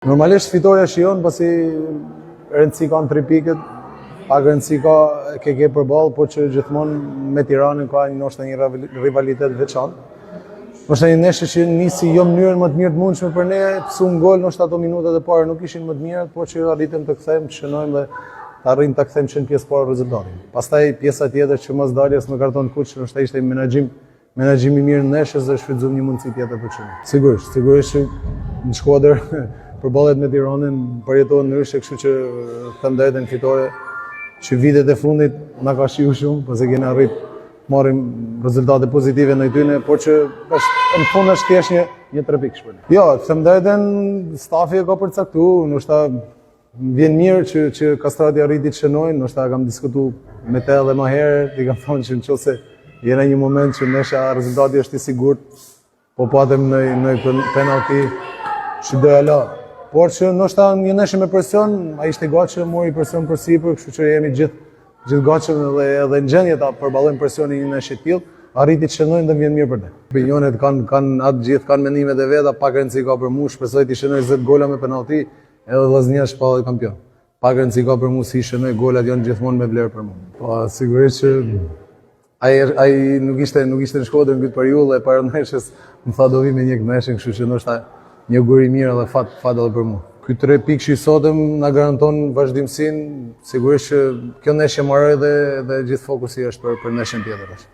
Normalisht fitoria shijon pasi rëndësi kanë 3 pikët, pak rëndësi ka ke përballë, por që gjithmonë me Tiranën ka ndoshta një rivalitet veçantë. Ndoshta një ndeshje që nisi jo në mënyrën më të mirë të mundshme për ne, psuam gol, ndoshta ato minutat e para nuk ishin më të mira, por që arritëm të kthejmë, të shënojmë dhe të arrijmë ta kthejmë që në pjesë parë rezultatin. Pastaj pjesa tjetër që mos daljes me karton kuq, ndoshta ishte menaxhim i mirë në ndeshjes dhe shfrytzuam një mundësi tjetër për çmë. Sigurisht që në skuadër përballet me Tiranën përjetohen ndryshe, kështu që them drejtën fitore që vitet e fundit na ka shiu shumë, pasi kemi arrit marrim rezultate pozitive në tyne, por që në fund është thjesht një 3 pikë shpër. Jo, them drejtën, stafi e ka përcaktuar, ndoshta vjen mirë që Kastrati arriti të shënojnë, ndoshta kam diskutuar me te edhe më herë, i kam thonë që nëse jena një moment që ndeshja rezultati është i sigurt, po patëm në penalti që doja la. Por që ndoshta një ndeshje me presion, ai ishte gatshëm, mori presion përsipër, kështu që jemi gjithë gatshëm edhe në gjendje ta përballojmë presionin një ndeshje të tillë, arriti të shënojnë dhe vjen mirë për ne. Opinionet kanë atë gjithë kanë mendimet e veta, pak rëndësi ka për mua, shpresoj të shënoj 20 gola me penalti, edhe Vllaznia shpallë kampion. Pak rëndësi ka për mua si shënoj golat janë gjithmonë me vlerë për mua. Po sigurisht që ai nuk ishte në Shkodër në këtë periudhë e para ndeshjes, më tha do vi me një ndeshje, kështu që ndoshta një auguri mirë dhe fat edhe për mua. Ky 3 pikë që i sotëm na garanton vazhdimsinë, sigurisht që kjo ndeshje mbaroi dhe gjithë fokusi është për ndeshjen tjetër.